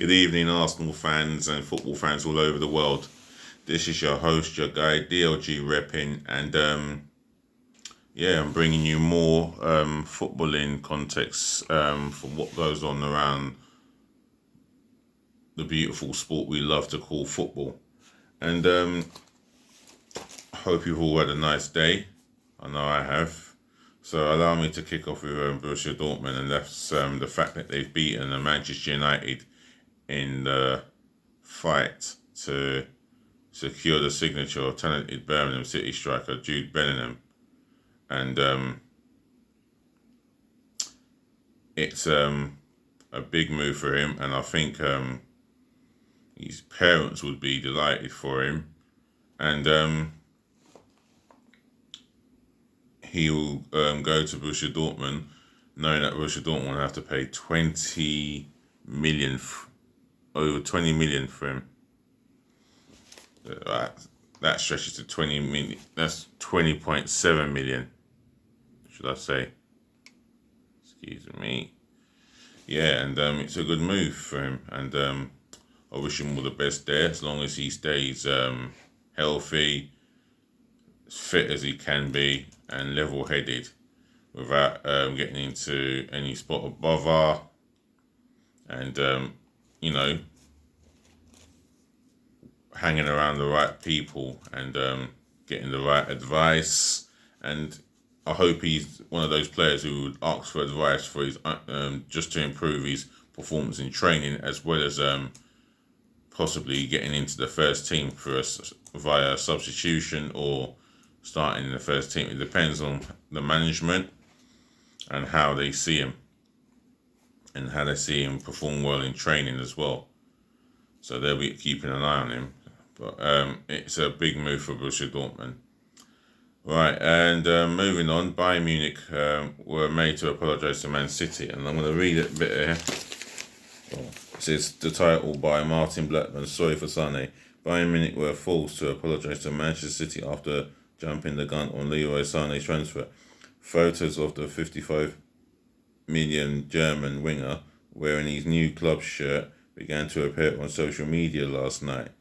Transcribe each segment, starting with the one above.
Good evening, Arsenal fans and football fans all over the world. This is your host, your guy, DLG Reppin, and I'm bringing you more footballing context for what goes on around the beautiful sport we love to call football. And I hope you've all had a nice day. I know I have. So allow me to kick off with Borussia Dortmund, and that's the fact that they've beaten Manchester United in the fight to secure the signature of talented Birmingham City striker Jude Bellingham. And it's a big move for him, and I think his parents would be delighted for him. And he will go to Borussia Dortmund, knowing that Borussia Dortmund will have to pay 20 million, over 20 million for him. That stretches to 20 million. That's 20.7 million, should I say? Excuse me. Yeah, and it's a good move for him, and I wish him all the best there, as long as he stays healthy, as fit as he can be, and level-headed, without getting into any spot of bother, and hanging around the right people, and getting the right advice. And I hope he's one of those players who would ask for advice for his just to improve his performance in training, as well as possibly getting into the first team for us via substitution or starting in the first team. It depends on the management and how they see him, and how they see him perform well in training as well. So they'll be keeping an eye on him. But it's a big move for Borussia Dortmund. Right, and moving on, Bayern Munich were made to apologise to Man City, and I'm going to read it a bit here. It says the title by Martin Blackman, sorry for Sunday. Bayern Munich were forced to apologise to Manchester City after jumping the gun on Leroy Sané's transfer. Photos of the 55 million German winger wearing his new club shirt began to appear on social media last night.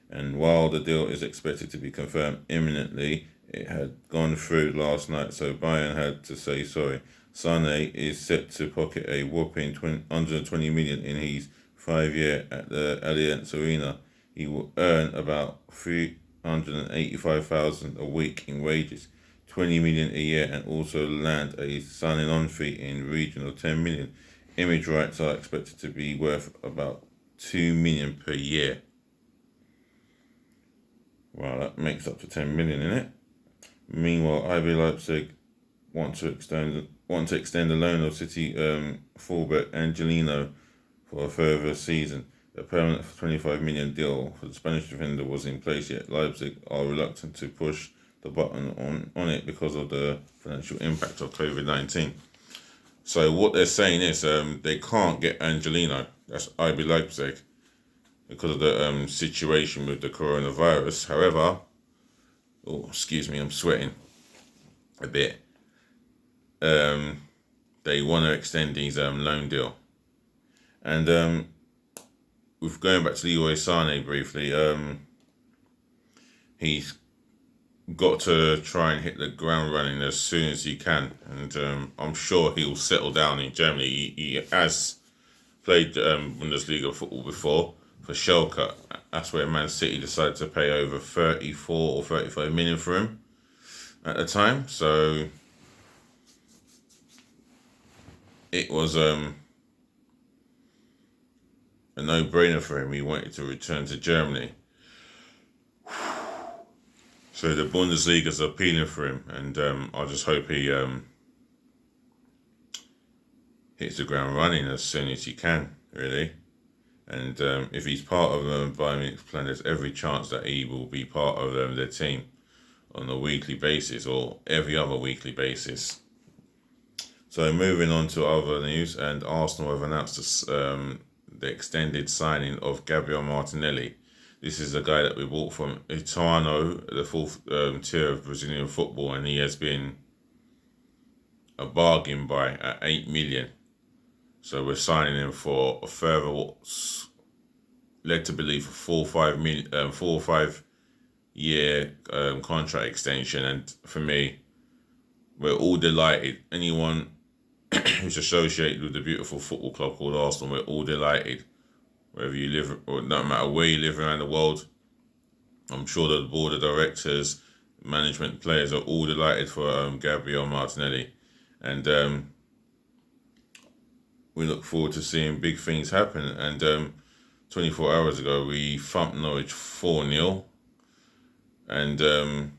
And while the deal is expected to be confirmed imminently, it had gone through last night, so Bayern had to say sorry. Sané is set to pocket a whopping 120 million in his 5-year at the Allianz Arena. He will earn about 385,000 a week in wages, 20 million a year, and also land a signing on fee in region of 10 million. Image rights are expected to be worth about 2 million per year. Wow, that makes up to 10 million, innit? Meanwhile, RB Leipzig want to extend the loan of City fullback Angelino for a further season. A permanent 25 million deal for the Spanish defender was in place, yet Leipzig are reluctant to push the button on it because of the financial impact of COVID-19. So what they're saying is they can't get Angelino, that's RB Leipzig, because of the situation with the coronavirus. However, I'm sweating a bit. They want to extend his loan deal. And with going back to Leroy Sané briefly, he's got to try and hit the ground running as soon as he can. And I'm sure he'll settle down in Germany. He has played Bundesliga football before, for Schalke. That's where Man City decided to pay over 34 or 35 million for him at the time. So it was a no-brainer for him. He wanted to return to Germany. So the Bundesliga's appealing for him, and I just hope he hits the ground running as soon as he can, really. And if he's part of Bayern Munich's plan, there's every chance that he will be part of their team on a weekly basis or every other weekly basis. So moving on to other news, and Arsenal have announced the extended signing of Gabi Martinelli. This is a guy that we bought from Ituano, the fourth tier of Brazilian football, and he has been a bargain buy at 8 million. So we're signing him for a further what's led to believe a 4 or 5 year contract extension. And for me, we're all delighted. Anyone who's associated with the beautiful football club called Arsenal, we're all delighted. Wherever you live, or no matter where you live around the world, I'm sure the board of directors, management, players are all delighted for Gabriel Martinelli. And we look forward to seeing big things happen. And 24 hours ago, we thumped Norwich 4-0 and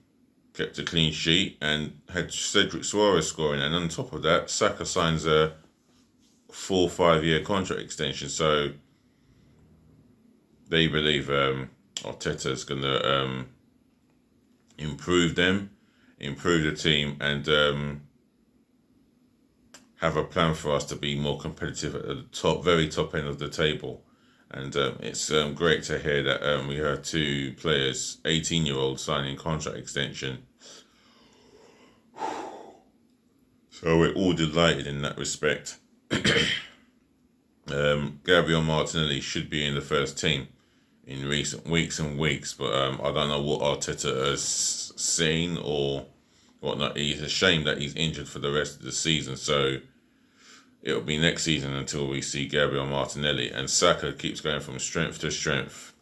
kept a clean sheet and had Cedric Suarez scoring. And on top of that, Saka signs a 4-5 year contract extension. So they believe Arteta's going to improve the team, and have a plan for us to be more competitive at the very top end of the table. And it's great to hear that we have 2 players, 18-year-olds, signing contract extension. So we're all delighted in that respect. Gabriel Martinelli should be in the first team in recent weeks, but I don't know what Arteta has seen or whatnot. He's ashamed that he's injured for the rest of the season, so it'll be next season until we see Gabriel Martinelli. And Saka keeps going from strength to strength.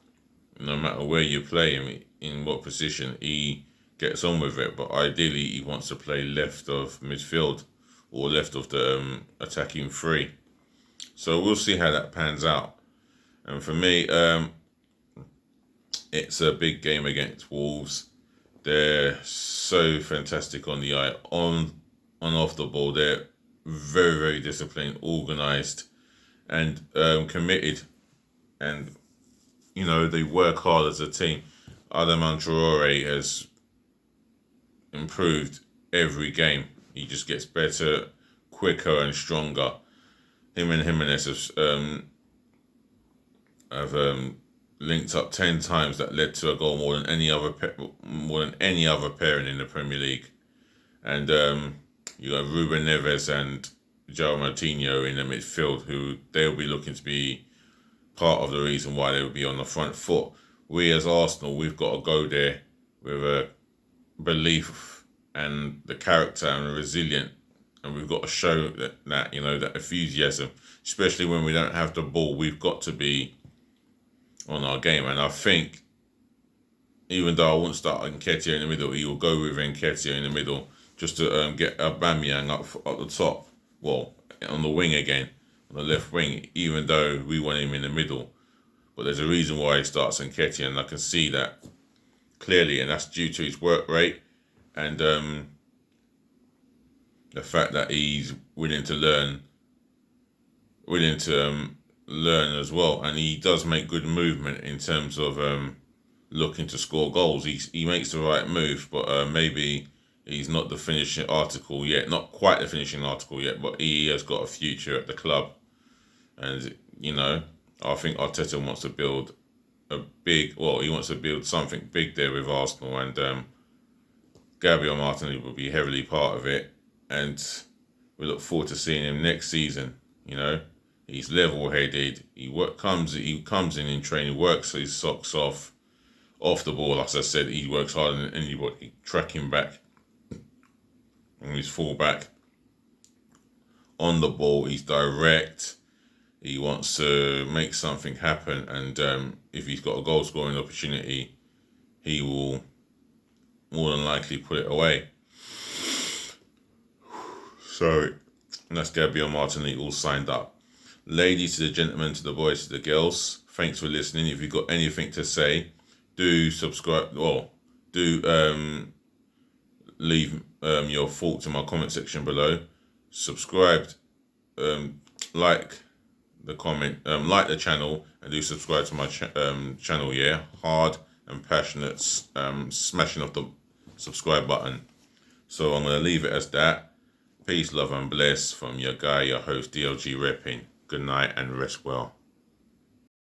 No matter where you play him, in what position, he gets on with it. But ideally, he wants to play left of midfield or left of the attacking 3. So we'll see how that pans out. And for me, it's a big game against Wolves. They're so fantastic on the eye, on off the ball. They're very, very disciplined, organised, and committed. And, they work hard as a team. Adama Traore has improved every game. He just gets better, quicker and stronger. Him and Jimenez have linked up 10 times. That led to a goal more than any other pairing in the Premier League. And you got Ruben Neves and João Moutinho in the midfield, who they'll be looking to be part of the reason why they'll be on the front foot. We as Arsenal, we've got to go there with a belief and the character and resilient, and we've got to show that that enthusiasm, especially when we don't have the ball. We've got to be on our game. And I think, even though I won't start Nketiah in the middle, he will go with Nketiah in the middle just to get Aubameyang up the top, well, on the wing again, on the left wing, even though we want him in the middle. But there's a reason why he starts Nketiah, and I can see that clearly, and that's due to his work rate and the fact that he's willing to learn as well. And he does make good movement in terms of looking to score goals. He makes the right move, but maybe he's not the finishing article yet, not quite the finishing article yet, but he has got a future at the club. And, I think Arteta wants to build he wants to build something big there with Arsenal, and Gabriel Martinelli will be heavily part of it. And we look forward to seeing him next season. He's level-headed. He comes in training, works his socks off the ball. As I said, he works harder than anybody. Tracking back and his full-back on the ball. He's direct. He wants to make something happen, and if he's got a goal-scoring opportunity, he will more than likely put it away. So that's Gabriel Martinelli all signed up. Ladies to the gentlemen, to the boys, to the girls, thanks for listening. If you've got anything to say, do subscribe, leave your thoughts in my comment section below. Subscribe, like the comment, like the channel, and do subscribe to my channel. Hard and passionate, smashing of the subscribe button. So I'm going to leave it as that. Peace, love and bless from your guy, your host, DLG Reppin. Good night and rest well.